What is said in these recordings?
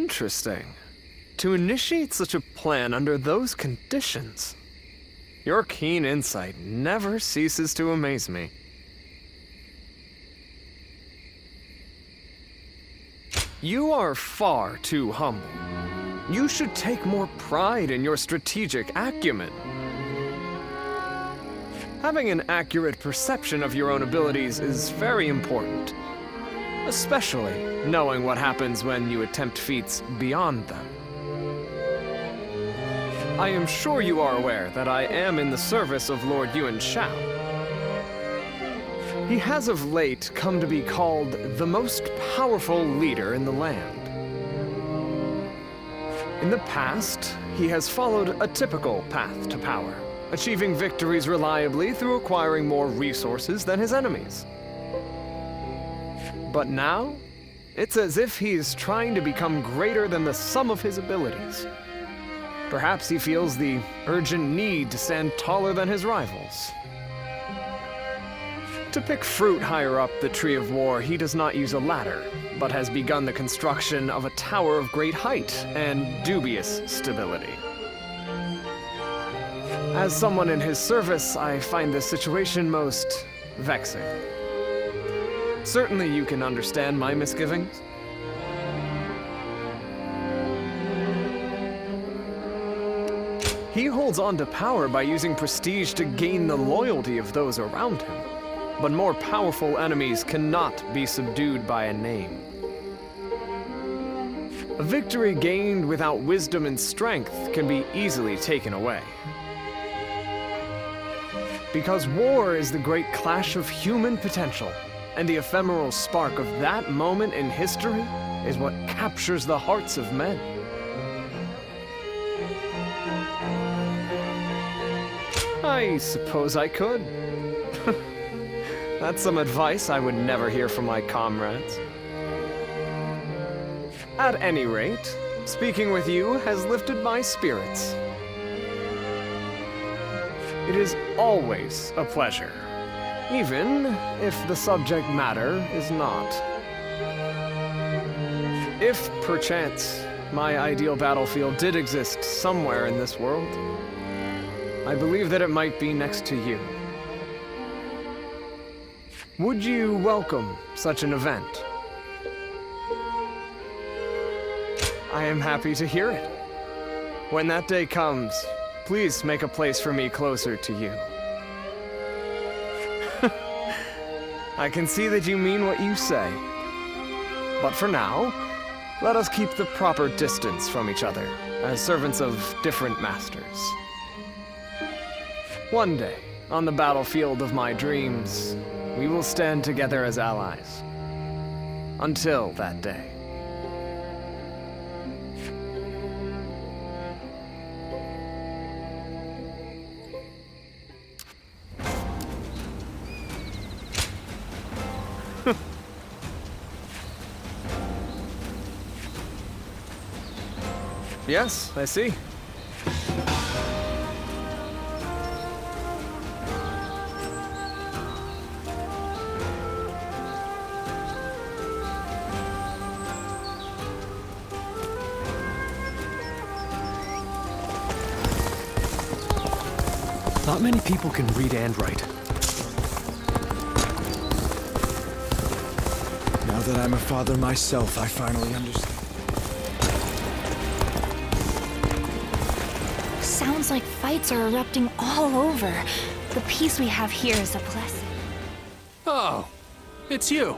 Interesting. To initiate such a plan under those conditions. Your keen insight never ceases to amaze me. You are far too humble. You should take more pride in your strategic acumen. Having an accurate perception of your own abilities is very important, especially knowing what happens when you attempt feats beyond them. I am sure you are aware that I am in the service of Lord Yuan Shao. He has of late come to be called the most powerful leader in the land. In the past, he has followed a typical path to power, achieving victories reliably through acquiring more resources than his enemies. But now, it's as if he is trying to become greater than the sum of his abilities. Perhaps he feels the urgent need to stand taller than his rivals. To pick fruit higher up the Tree of War, he does not use a ladder, but has begun the construction of a tower of great height and dubious stability. As someone in his service, I find this situation most vexing. Certainly you can understand my misgivings. He holds on to power by using prestige to gain the loyalty of those around him. But more powerful enemies cannot be subdued by a name. A victory gained without wisdom and strength can be easily taken away. Because war is the great clash of human potential, and the ephemeral spark of that moment in history is what captures the hearts of men. I suppose I could. That's some advice I would never hear from my comrades. At any rate, speaking with you has lifted my spirits. It is always a pleasure, even if the subject matter is not. If, perchance, my ideal battlefield did exist somewhere in this world, I believe that it might be next to you. Would you welcome such an event? I am happy to hear it. When that day comes, please make a place for me closer to you. I can see that you mean what you say. But for now, let us keep the proper distance from each other, as servants of different masters. One day, on the battlefield of my dreams, we will stand together as allies. Until that day. Yes, I see. Not many people can read and write. Now that I'm a father myself, I finally understand. Sounds like fights are erupting all over. The peace we have here is a blessing. Oh, it's you.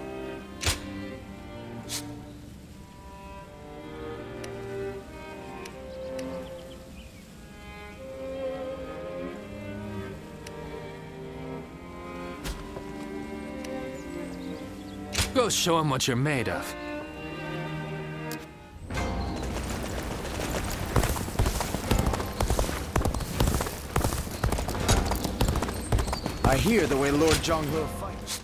Go show him what you're made of. I hear the way Lord Zhonghe fights.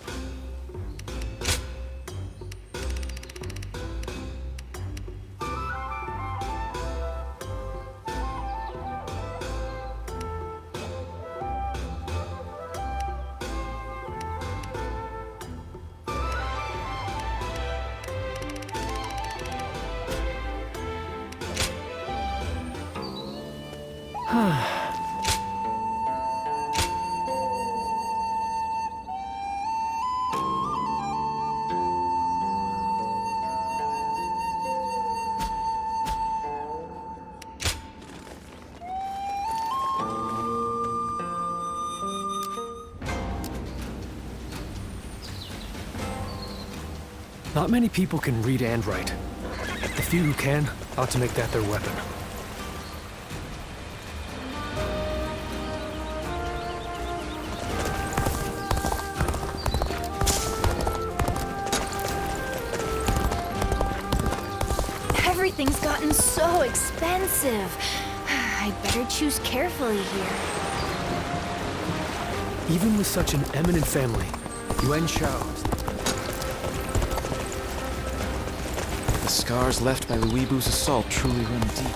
Not many people can read and write. The few who can ought to make that their weapon. Everything's gotten so expensive. I better choose carefully here. Even with such an eminent family, Yuan Shao. The scars left by Luibu's assault truly run deep.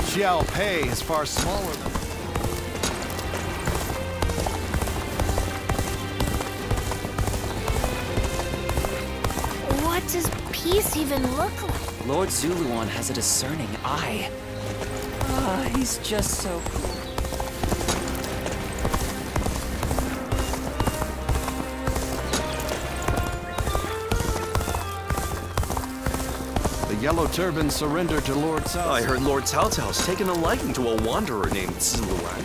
Xiao Pei is far smaller than... What does peace even look like? Lord Zuluan has a discerning eye. Ah, he's just so cool. The Yellow Turban surrendered to Lord Cao. I heard Lord Cao Cao's taken a liking to a wanderer named Zuluan.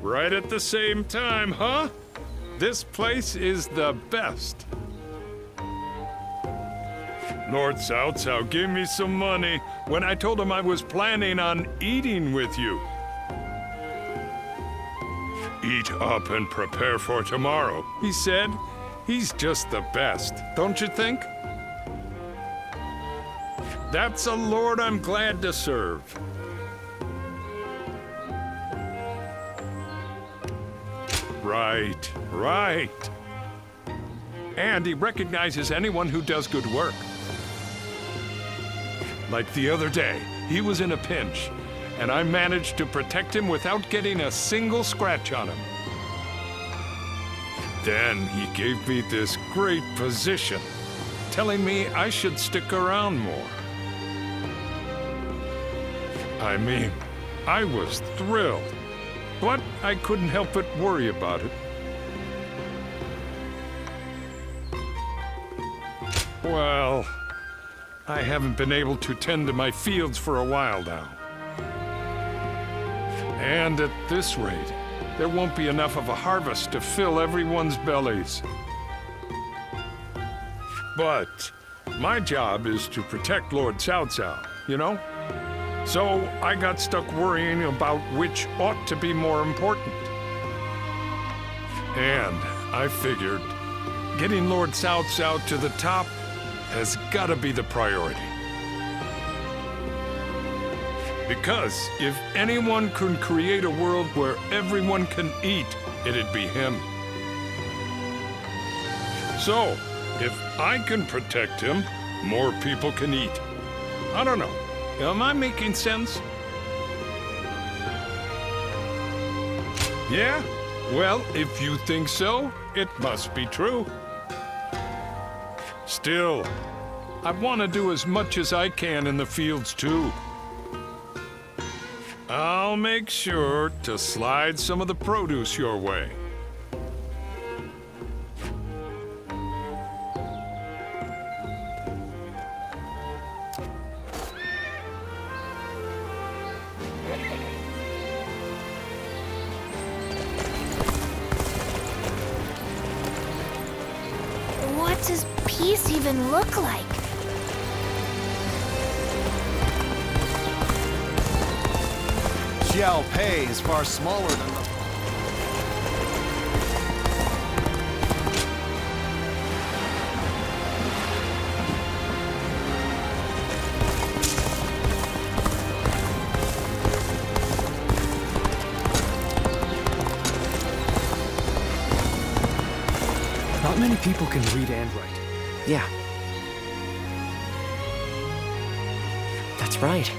Right at the same time, huh? This place is the best. Lord Cao Cao gave me some money when I told him I was planning on eating with you. Eat up and prepare for tomorrow, he said. He's just the best, don't you think? That's a lord I'm glad to serve. Right, right. And he recognizes anyone who does good work. Like the other day, he was in a pinch, and I managed to protect him without getting a single scratch on him. Then he gave me this great position, telling me I should stick around more. I mean, I was thrilled. But I couldn't help but worry about it. Well, I haven't been able to tend to my fields for a while now. And at this rate, there won't be enough of a harvest to fill everyone's bellies. But my job is to protect Lord Cao Cao, you know? So I got stuck worrying about which ought to be more important. And I figured getting Lord Cao Cao to the top has got to be the priority. Because if anyone can create a world where everyone can eat, it'd be him. So, if I can protect him, more people can eat. I don't know. Am I making sense? Yeah? Well, if you think so, it must be true. Still, I want to do as much as I can in the fields, too. I'll make sure to slide some of the produce your way. What does peace even look like? Xiao Pei is far smaller than the... Not many people can read and write. Yeah. That's right.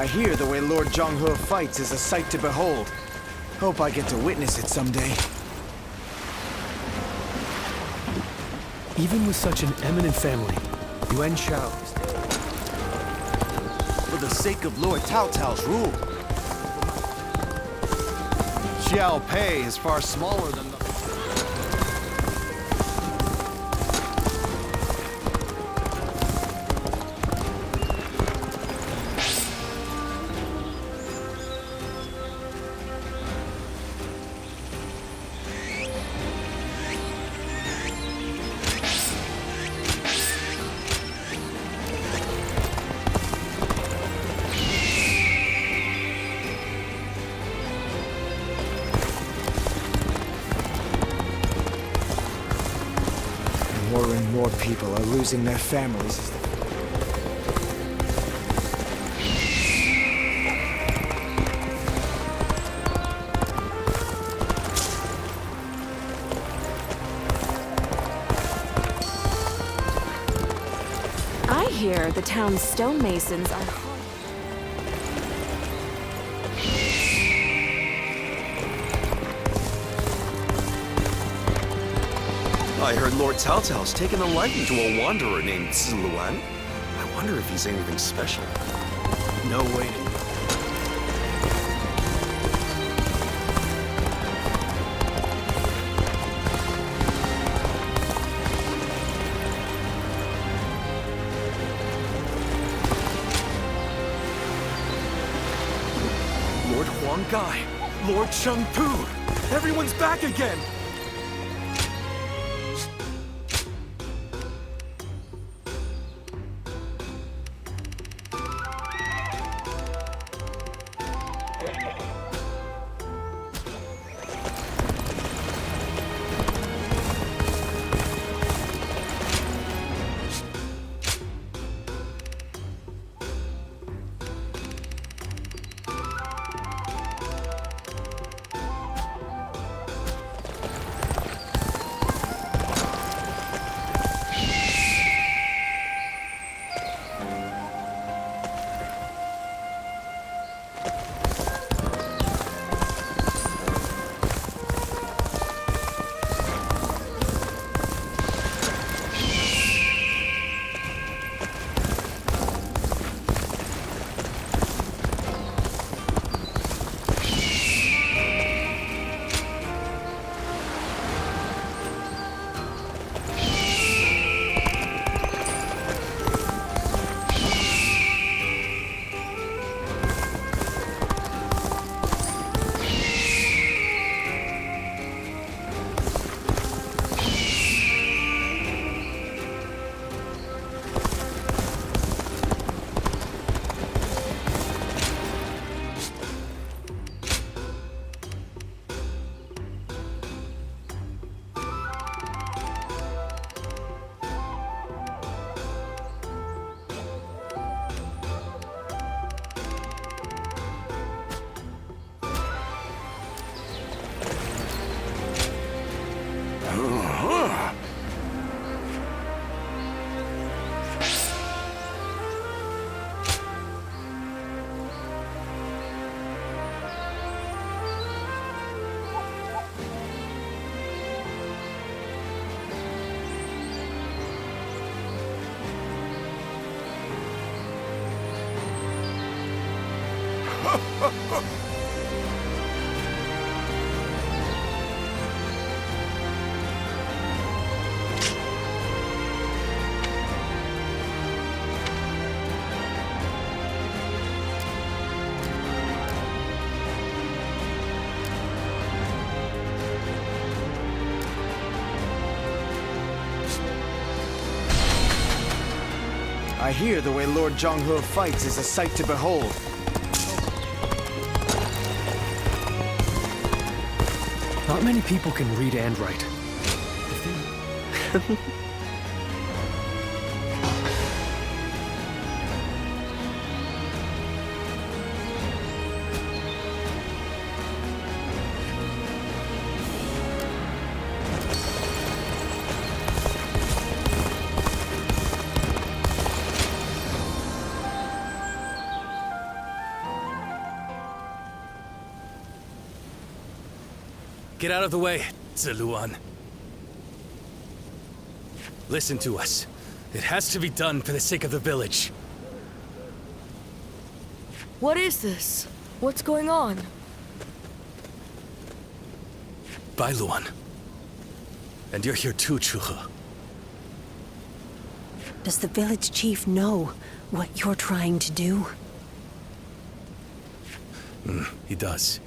I hear the way Lord Zhonghe fights is a sight to behold. Hope I get to witness it someday. Even with such an eminent family, Yuan Shao. For the sake of Lord Cao Cao's rule. Xiao Pei is far smaller than the... More and more people are losing their families as they... I hear the town's stonemasons are... I heard Lord Cao Cao's taken a liking to a wanderer named Ziluan. I wonder if he's anything special. No way to know. Lord Huang Gai, Lord Sheng Tu, everyone's back again! I hear the way Lord Zhonghe fights is a sight to behold. Not many people can read and write. Get out of the way, Ziluan. Listen to us. It has to be done for the sake of the village. What is this? What's going on? Bailuan. And you're here too, Chuhe. Does the village chief know what you're trying to do? He does.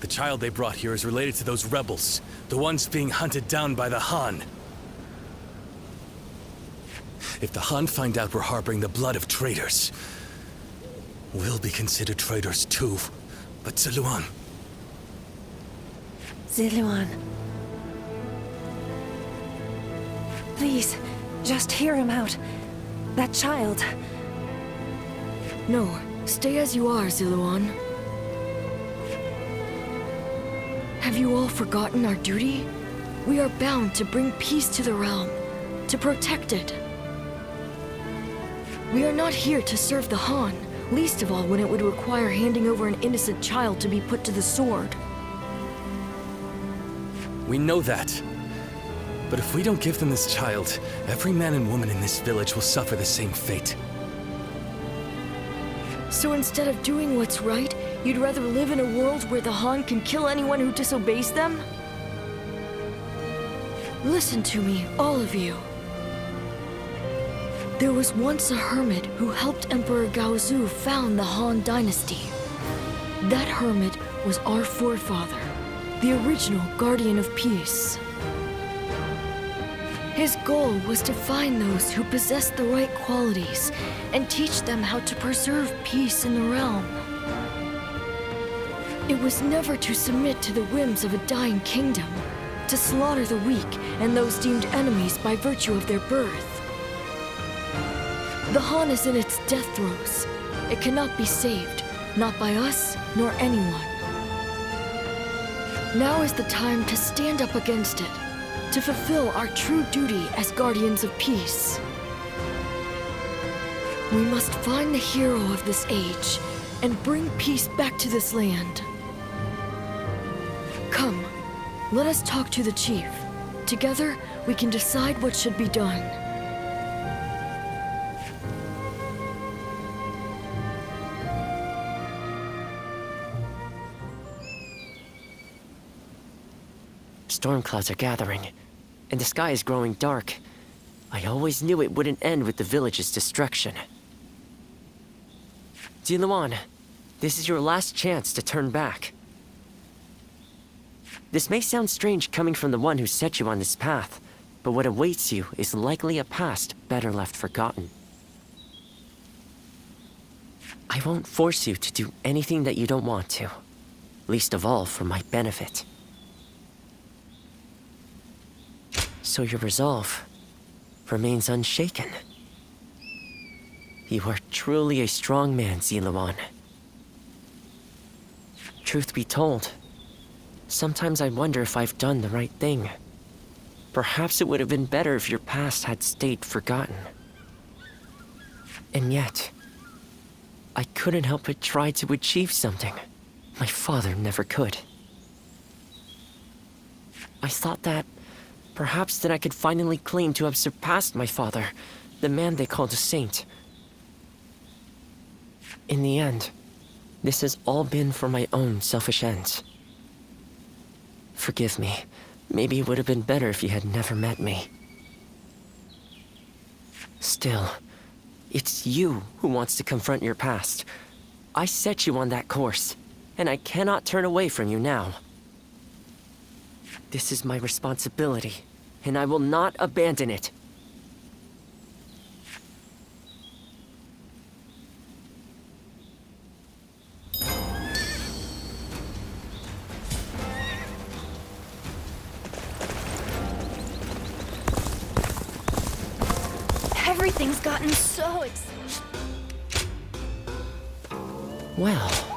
The child they brought here is related to those rebels, the ones being hunted down by the Han. If the Han find out we're harboring the blood of traitors, we'll be considered traitors too. But Ziluan... Ziluan. Please, just hear him out. That child... No, stay as you are, Ziluan. Have you all forgotten our duty? We are bound to bring peace to the realm, to protect it. We are not here to serve the Han, least of all when it would require handing over an innocent child to be put to the sword. We know that. But if we don't give them this child, every man and woman in this village will suffer the same fate. So instead of doing what's right, you'd rather live in a world where the Han can kill anyone who disobeys them? Listen to me, all of you. There was once a hermit who helped Emperor Gaozu found the Han Dynasty. That hermit was our forefather, the original Guardian of Peace. His goal was to find those who possessed the right qualities and teach them how to preserve peace in the realm. It was never to submit to the whims of a dying kingdom, to slaughter the weak and those deemed enemies by virtue of their birth. The Han is in its death throes. It cannot be saved, not by us nor anyone. Now is the time to stand up against it, to fulfill our true duty as guardians of peace. We must find the hero of this age and bring peace back to this land. Come, let us talk to the chief. Together, we can decide what should be done. Storm clouds are gathering, and the sky is growing dark. I always knew it wouldn't end with the village's destruction. Ziluan, this is your last chance to turn back. This may sound strange coming from the one who set you on this path, but what awaits you is likely a past better left forgotten. I won't force you to do anything that you don't want to, least of all for my benefit. So your resolve remains unshaken. You are truly a strong man, Ziluan. Truth be told, sometimes I wonder if I've done the right thing. Perhaps it would have been better if your past had stayed forgotten. And yet, I couldn't help but try to achieve something my father never could. I thought that perhaps then I could finally claim to have surpassed my father, the man they called a saint. In the end, this has all been for my own selfish ends. Forgive me. Maybe it would have been better if you had never met me. Still, it's you who wants to confront your past. I set you on that course, and I cannot turn away from you now. This is my responsibility, and I will not abandon it. Everything's gotten so Well...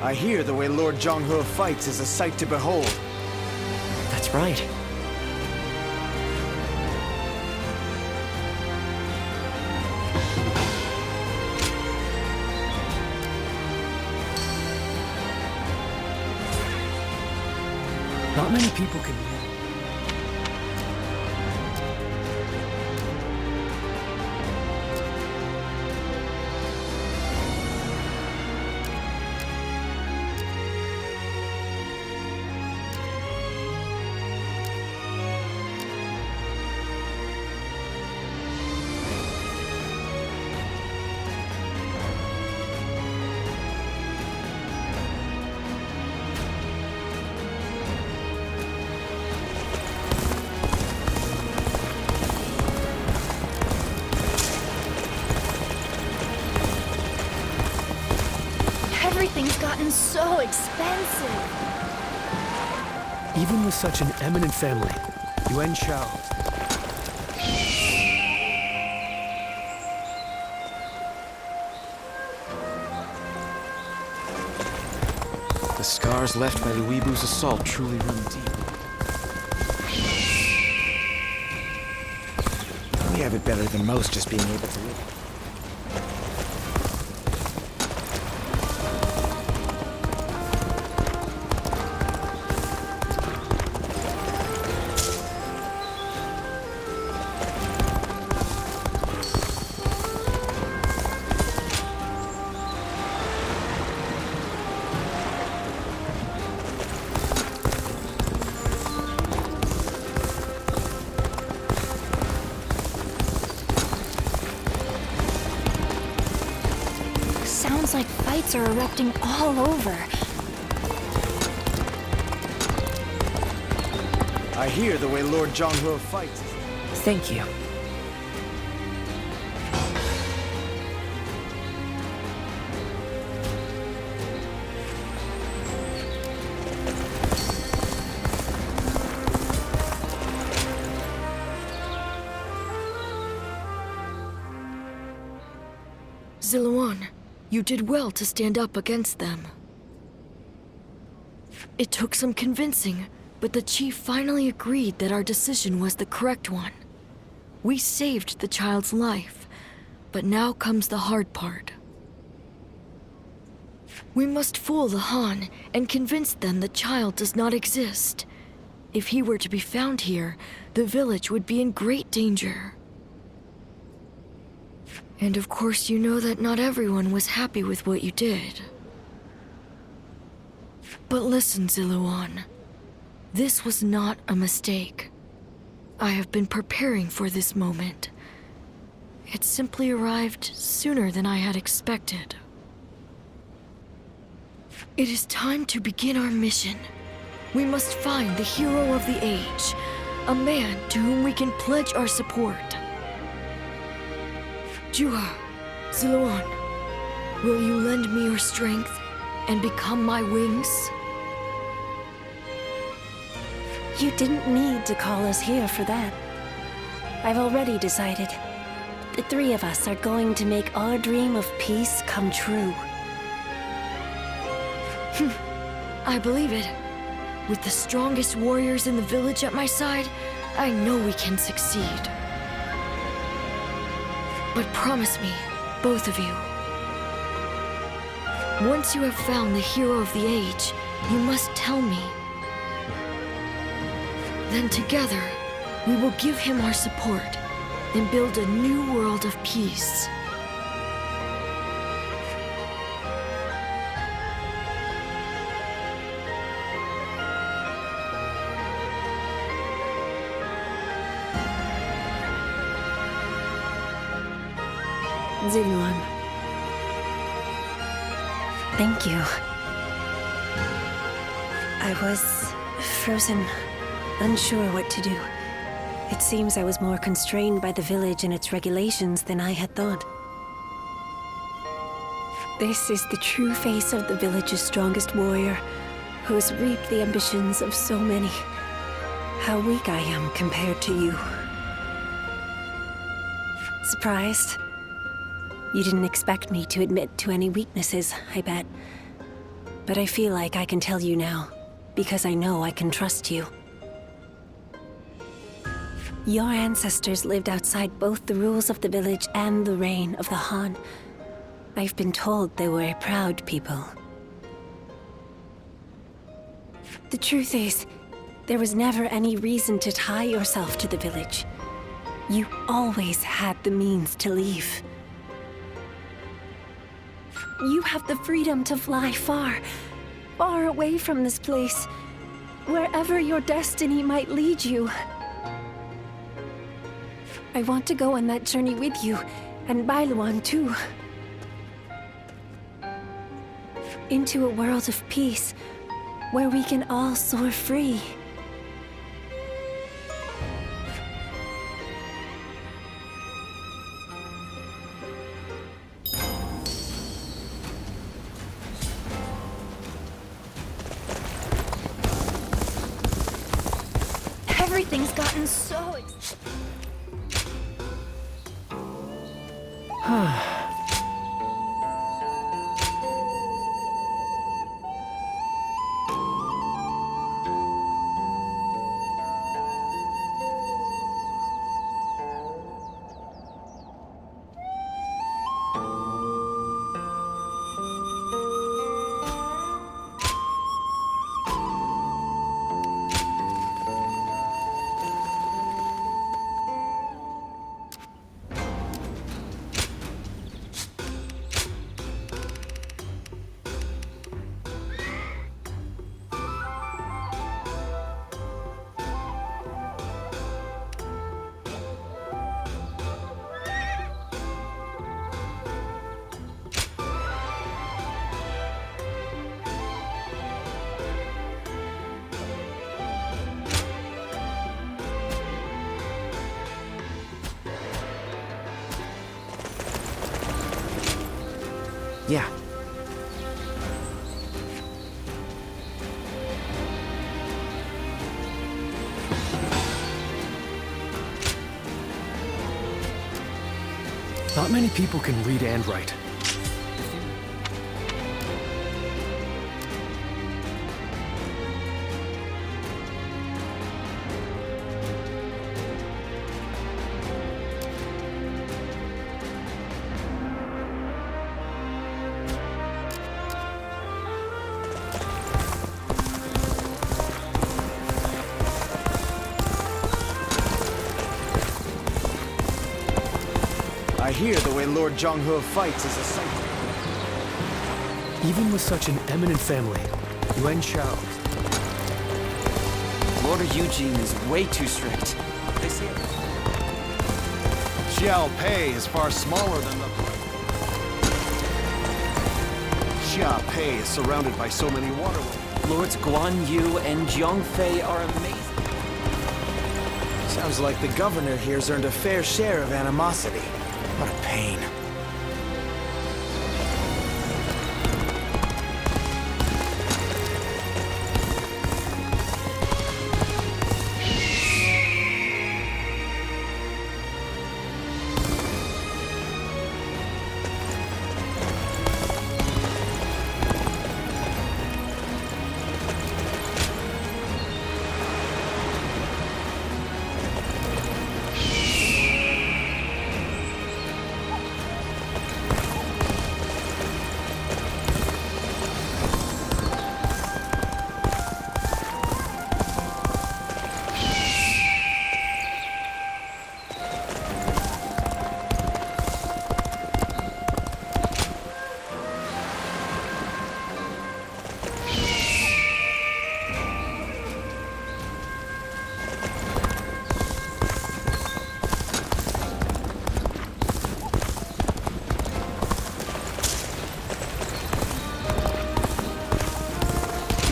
I hear the way Lord Zhonghe fights is a sight to behold. That's right. Not many people can. Everything's gotten so expensive. Even with such an eminent family, Yuan Shao. The scars left by the Weebu's assault truly run deep. We have it better than most just being able to live. Sounds like fights are erupting all over. I hear the way Lord Zhonghe fights. Thank you. Ziluan, you did well to stand up against them. It took some convincing, but the chief finally agreed that our decision was the correct one. We saved the child's life, but now comes the hard part. We must fool the Han and convince them the child does not exist. If he were to be found here, the village would be in great danger. And of course you know that not everyone was happy with what you did. But listen, Ziluan. This was not a mistake. I have been preparing for this moment. It simply arrived sooner than I had expected. It is time to begin our mission. We must find the hero of the age, a man to whom we can pledge our support. Juha, Ziluan, will you lend me your strength and become my wings? You didn't need to call us here for that. I've already decided. The three of us are going to make our dream of peace come true. I believe it. With the strongest warriors in the village at my side, I know we can succeed. But promise me, both of you. Once you have found the hero of the age, you must tell me. Then together, we will give him our support and build a new world of peace. Ziluan. Thank you. I was frozen, unsure what to do. It seems I was more constrained by the village and its regulations than I had thought. This is the true face of the village's strongest warrior, who has reaped the ambitions of so many. How weak I am compared to you. Surprised? You didn't expect me to admit to any weaknesses, I bet. but I feel like I can tell you now, because I know I can trust you. Your ancestors lived outside both the rules of the village and the reign of the Han. I've been told they were a proud people. The truth is, there was never any reason to tie yourself to the village. You always had the means to leave. You have the freedom to fly far, far away from this place, wherever your destiny might lead you. I want to go on that journey with you, and Bailuan too. Into a world of peace, where we can all soar free. Everything's gotten so Yeah. Not many people can read and write. I hear the way Lord Zhonghe fights is a sight. Even with such an eminent family, Yuan Shao. Lord Eugene is way too strict. They say Xiao Pei is far smaller than the... Xia Pei is surrounded by so many waterways. Lords Guan Yu and Jiang Fei are amazing. Sounds like the governor here's earned a fair share of animosity. What a pain.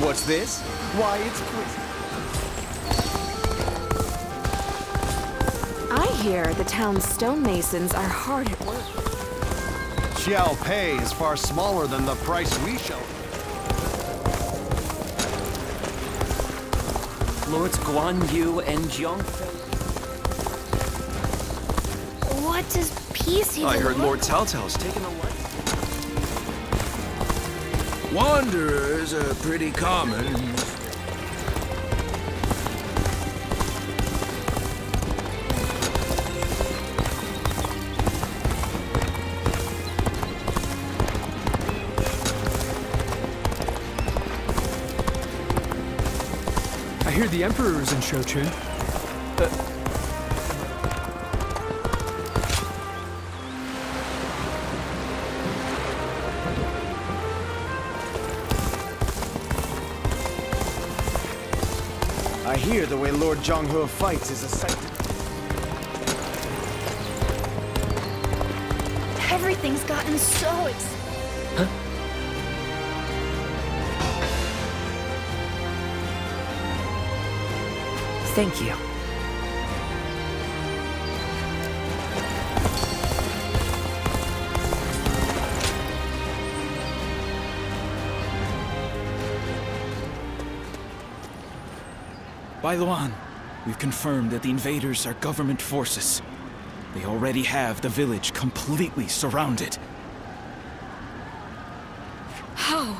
What's this? Why, it's quiz. I hear the town's stonemasons are hard at work. Xiao Pei is far smaller than the price we shall. Lords Guan Yu and Jiang Fei. What does peace even I heard look Lord Cao Cao's taken a life. Wanderers are pretty common. I hear the Emperor's in Shochun. I hear the way Lord Zhonghe fights is a sight to... Everything's gotten so Huh? Thank you. Bailuan, we've confirmed that the invaders are government forces. They already have the village completely surrounded. How?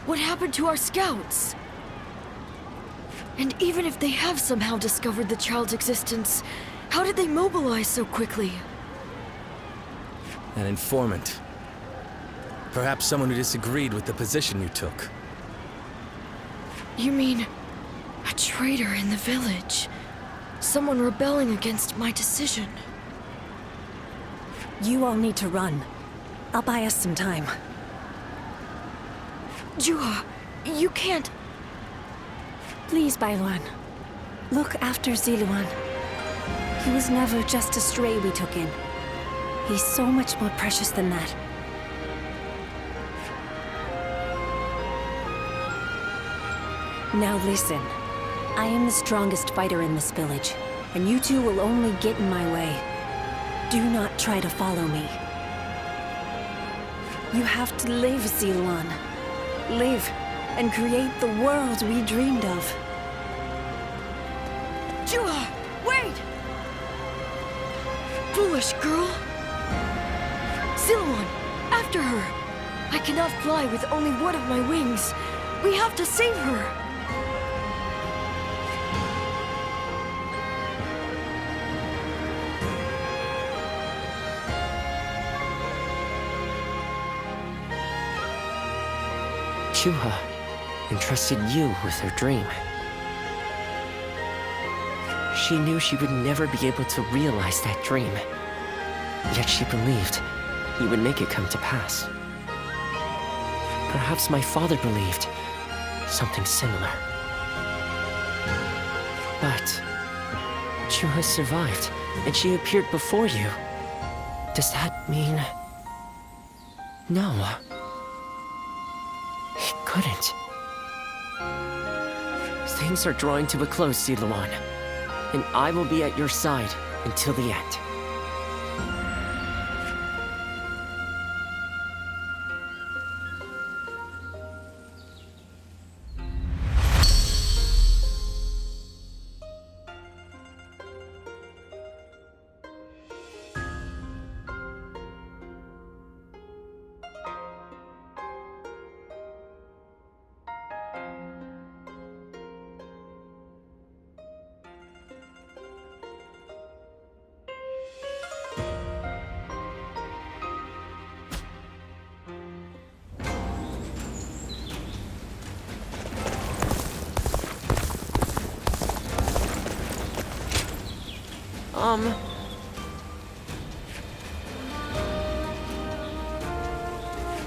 What happened to our scouts? And even if they have somehow discovered the child's existence, how did they mobilize so quickly? An informant. Perhaps someone who disagreed with the position you took. You mean a traitor in the village? Someone rebelling against my decision? You all need to run. I'll buy us some time. Juha, you can't... Please, Bailuan. Look after Ziluan. He was never just a stray we took in. He's so much more precious than that. Now listen. I am the strongest fighter in this village, and you two will only get in my way. Do not try to follow me. You have to live, Ziluan. Live, and create the world we dreamed of. Juha, wait! Foolish girl! Ziluan, after her! I cannot fly with only one of my wings. We have to save her! Juha entrusted you with her dream. She knew she would never be able to realize that dream. Yet she believed he would make it come to pass. Perhaps my father believed something similar. But Juha survived, and she appeared before you. Does that mean... No. He couldn't. Things are drawing to a close, Ziluan, and I will be at your side until the end.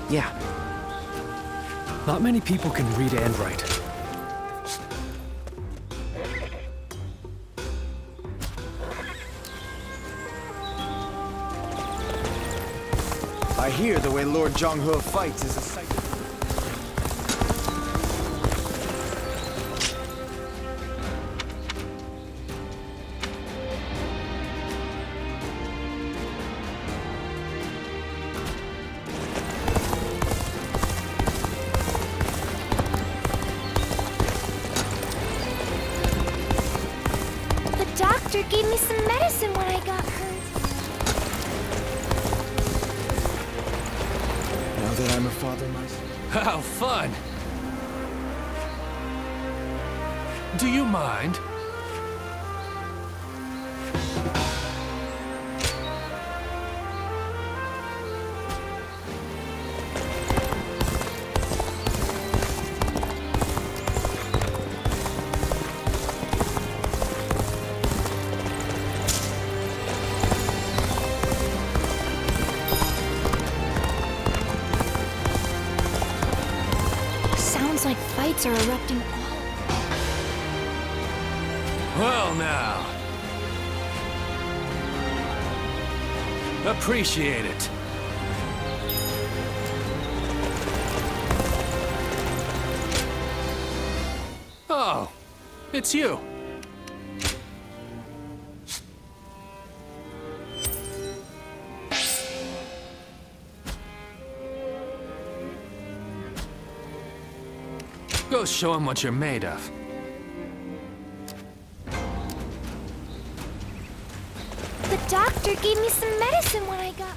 Yeah. Not many people can read and write. I hear the way Lord Zhonghe fights is a sight. The doctor gave me some medicine when I got hurt. Now that I'm a father myself. How fun! Do you mind? Sounds like fights are erupting all. Well now. Appreciate it. Oh, it's you. Go show him what you're made of. The doctor gave me some medicine when I got...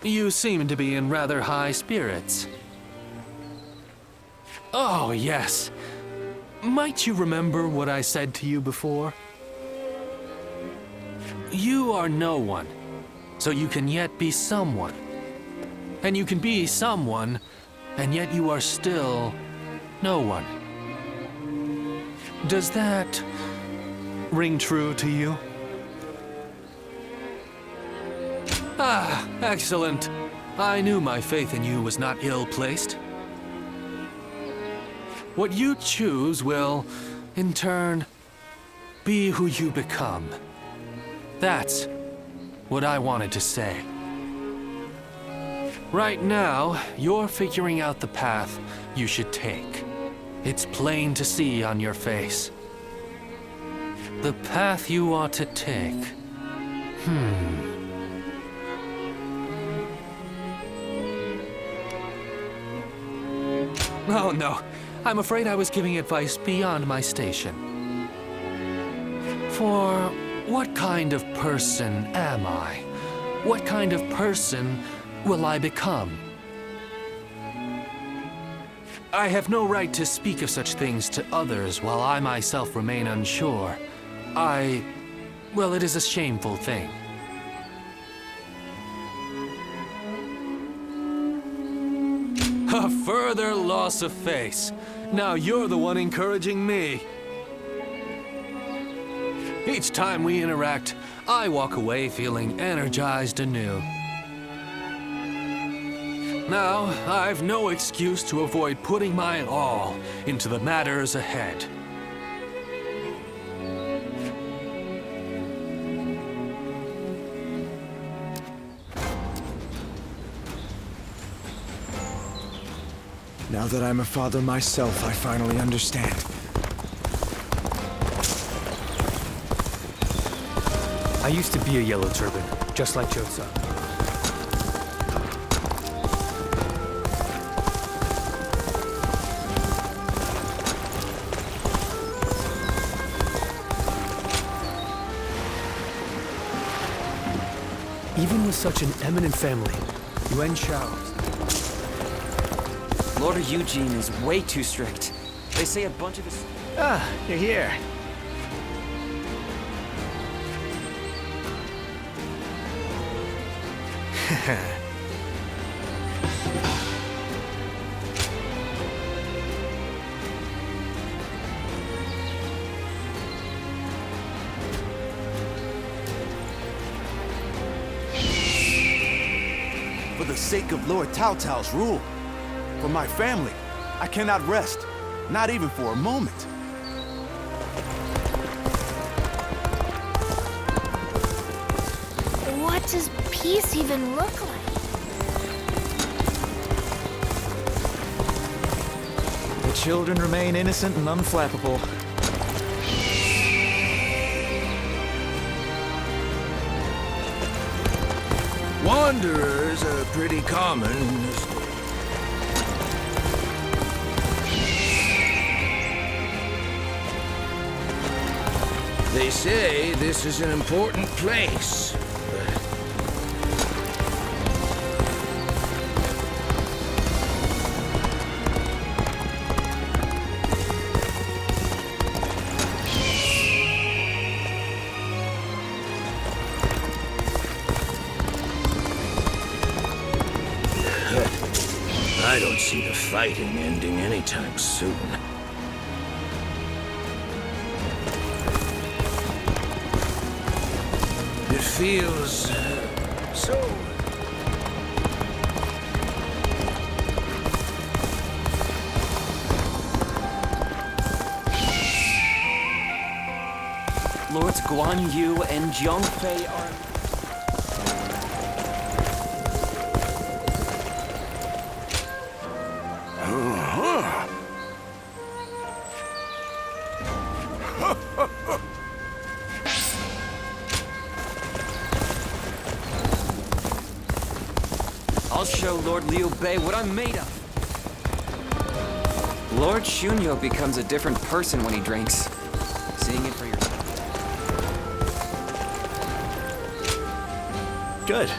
You seem to be in rather high spirits. Oh, yes. Might you remember what I said to you before? You are no one, so you can yet be someone. And you can be someone, and yet you are still no one. Does that ring true to you? Ah, excellent. I knew my faith in you was not ill-placed. What you choose will, in turn, be who you become. That's what I wanted to say. Right now, you're figuring out the path you should take. It's plain to see on your face. The path you ought to take. Oh no, I'm afraid I was giving advice beyond my station. For what kind of person am I? What kind of person will I become? I have no right to speak of such things to others while I myself remain unsure. Well, it is a shameful thing. A further loss of face. Now you're the one encouraging me. Each time we interact, I walk away feeling energized anew. Now, I've no excuse to avoid putting my all into the matters ahead. Now that I'm a father myself, I finally understand. I used to be a yellow turban, just like Jotza. Even with such an eminent family, Yuan Shao. Lord Eugene is way too strict. They say a bunch of his... Ah, you're here. For the sake of Lord Cao Cao's rule, for my family, I cannot rest, not even for a moment. What does peace even look like? The children remain innocent and unflappable. Wanderers are pretty common in this... They say this is an important place. I don't see the fighting ending anytime soon. It feels so... Lords Guan Yu and Jiang Fei are... I'll show Lord Liu Bei what I'm made of. Lord Shunyo becomes a different person when he drinks. Seeing it for yourself. Good.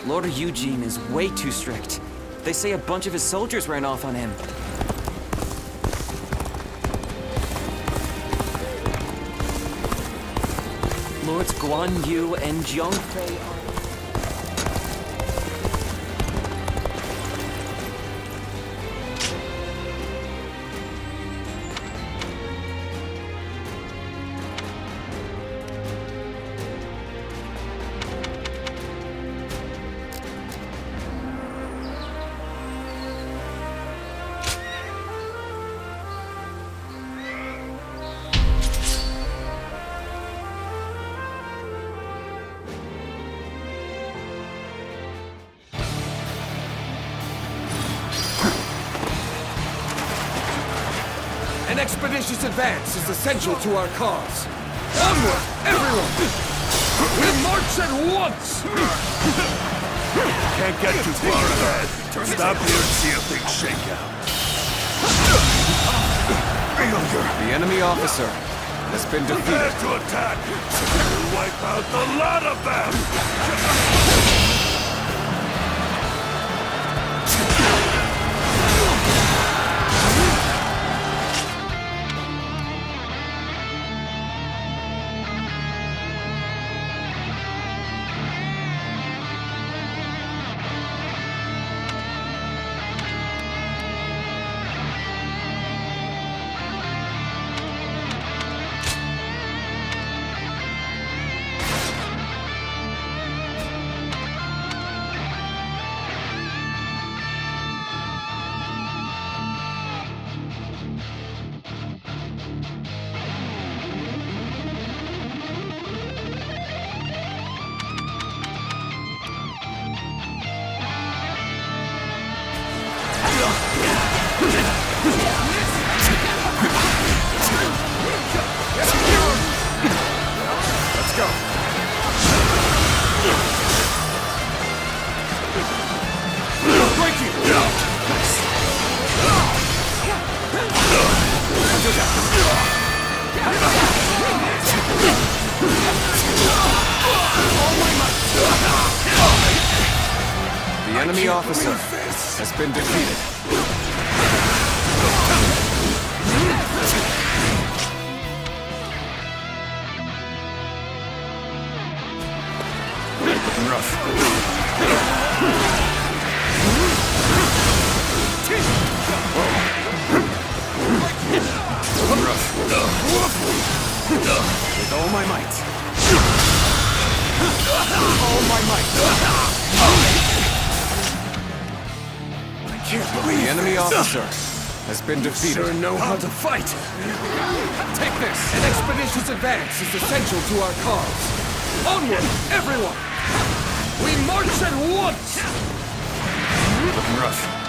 Lord Eugene is way too strict. They say a bunch of his soldiers ran off on him. Lords Guan Yu and Jiang Fei are... An expeditious advance is essential to our cause. Onward, everyone! We march at once! Can't get too far ahead. Stop here and see if things shake out. The enemy officer has been defeated. Prepare to attack! We'll wipe out the lot of them! Let's go. Break you. The enemy officer has been defeated. Looking rough. With all my might. All my might. I can't believe The enemy this. officer has been defeated. Sure know how to fight. Take this. An expeditious advance is essential to our cause. Onward, everyone! We march at once! Looking rough.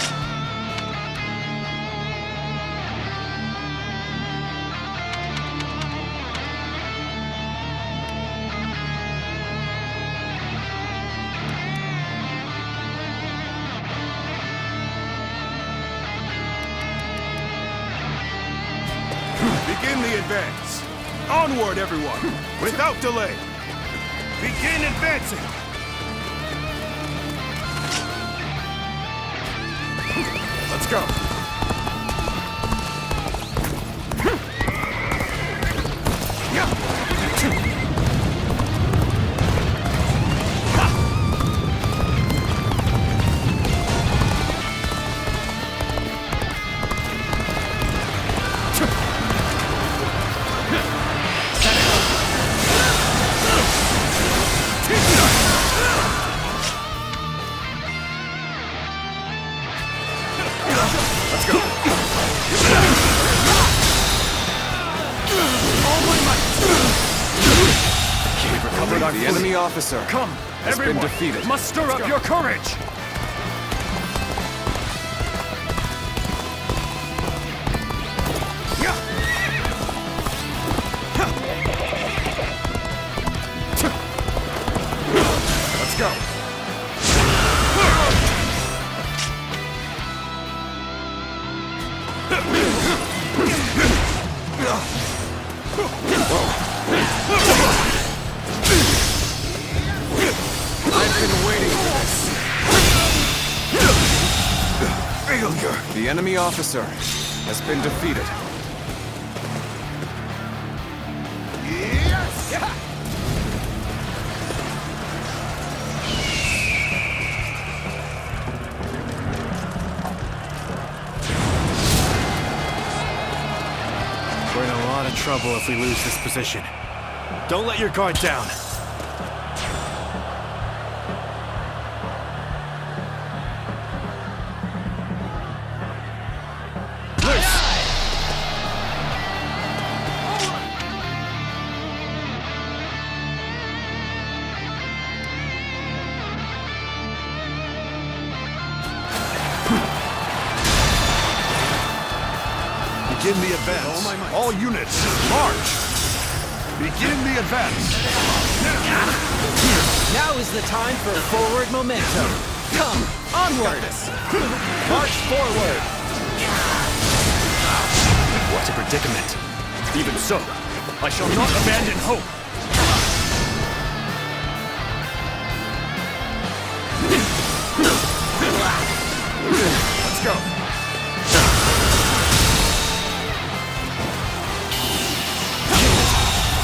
advance! Onward, everyone! Without delay! Begin advancing! Let's go! Let's go! We've recovered our The enemy officer. Come, has everyone! been defeated. Must stir up your courage! Let's go! I've been waiting for this. Failure! The enemy officer has been defeated. Yes! We're in a lot of trouble if we lose this position. Don't let your guard down. Begin the advance. All units, march! Begin the advance. Now is the time for forward momentum. Come, onward! March forward! What a predicament. Even so, I shall not abandon hope. Let's go.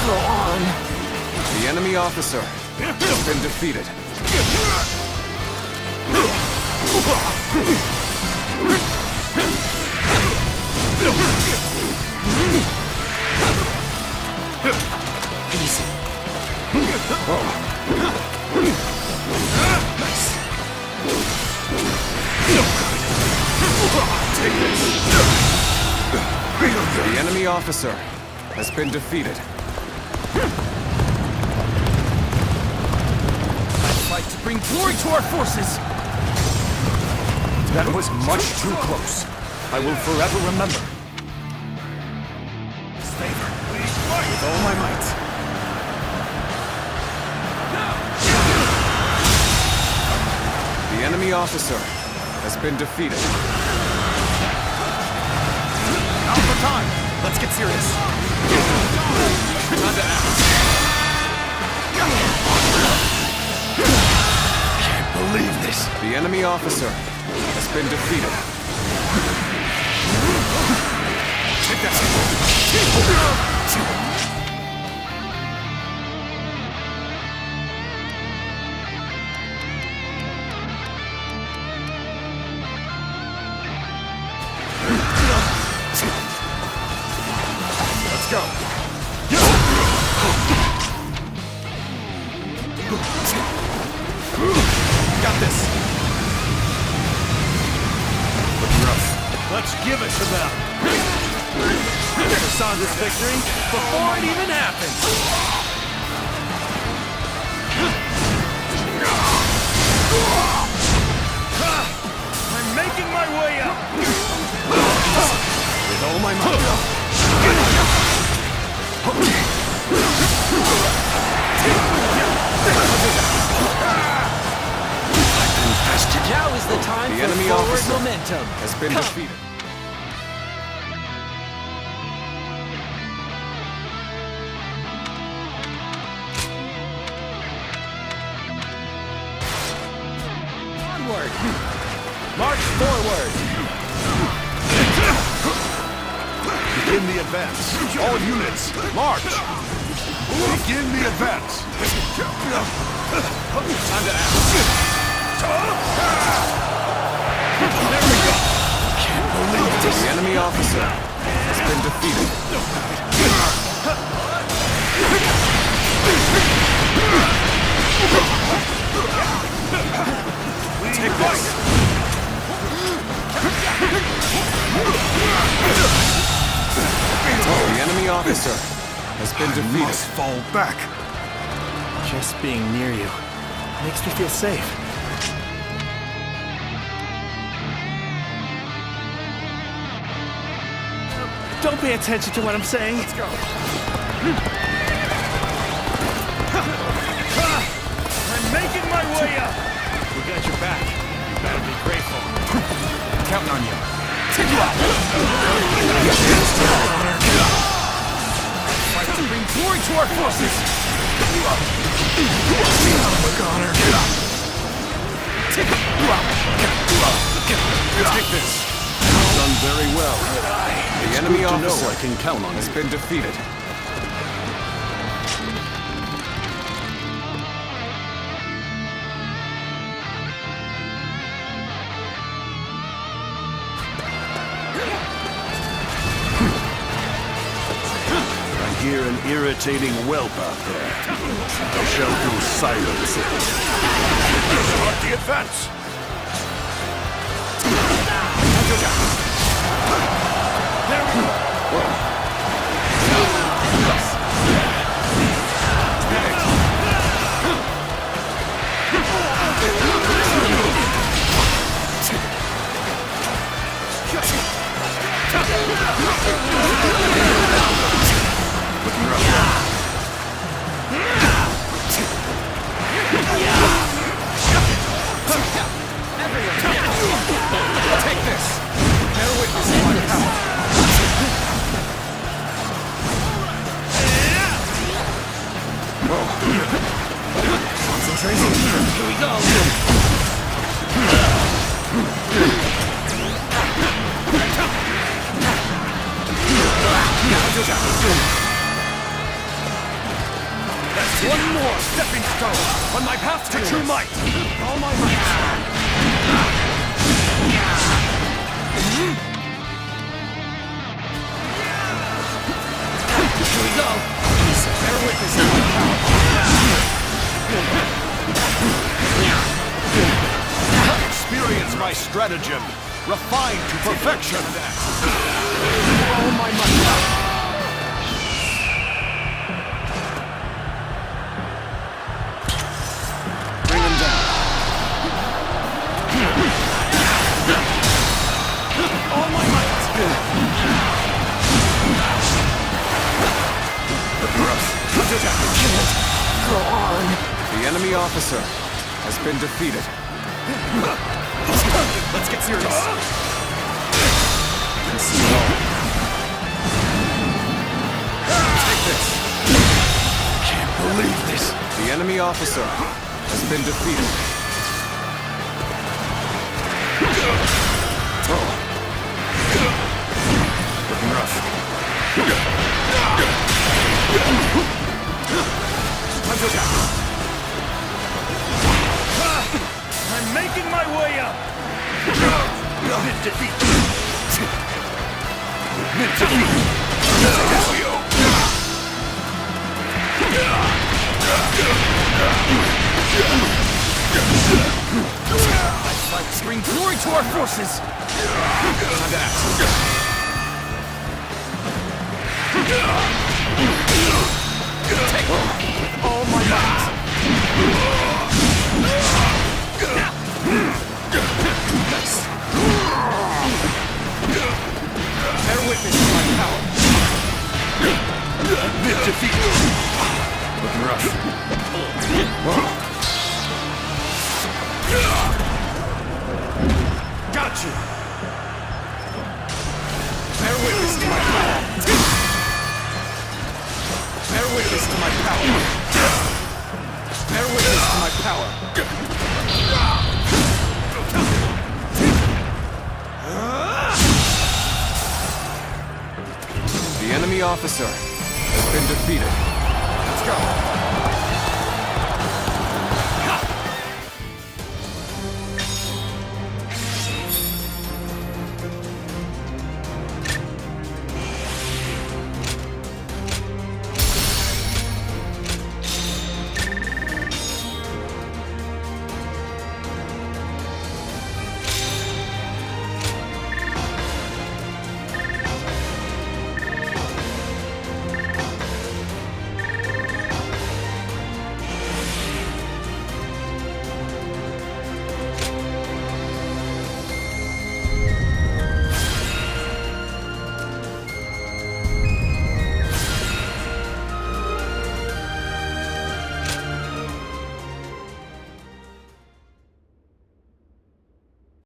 Go on. The enemy officer has been defeated. Easy. Nice. Take this. The enemy officer has been defeated. I fight to bring glory to our forces! That was much too close. I will forever remember. With all my might. The enemy officer has been defeated. Now for time. Let's get serious. Time to act. Can't believe this. The enemy officer has been defeated. Take that. Let's go. Got this. Looking rough. Let's give it to them. Saw this victory before it even happened. I'm making my way up. With all my might. Now is the time The for enemy forward officer momentum. has been Come. defeated. March forward! Begin the advance. All units, march! Begin the advance. Time to act. There we go! Can't believe this. The enemy officer has been defeated. Take this. The enemy officer has been defeated. I must fall back. Just being near you makes me feel safe. Don't pay attention to what I'm saying. Let's go. I'm making my way up. We got your back. You better be grateful. Counting on you. Fight to bring glory to our forces. Take this. Done very well. The enemy officer I can count on has been defeated. I hear an irritating whelp out there. I shall do silence it. Start the advance! There we go! Take this! Bear witness to my power! Concentration. Here we go! That's one more stepping stone on my path to true might! All my might! Here we go! Bear witness to my power! Experience my stratagem, refined to perfection. All my might! Bring them down. All my might! Go on! The enemy officer has been defeated. Let's get serious. Take this. Can't believe this. The enemy officer has been defeated. Looking rough. I'm making my way up. Mid-defeat. Mid-defeat. Let's bring glory to our forces! Time to act. Take all my might! Nice. Bear witness to my power. Mid-defeat. Looking rough. Got you! Bear witness to my power. Bear witness to my power. Bear witness to my power. enemy officer has been defeated. Let's go.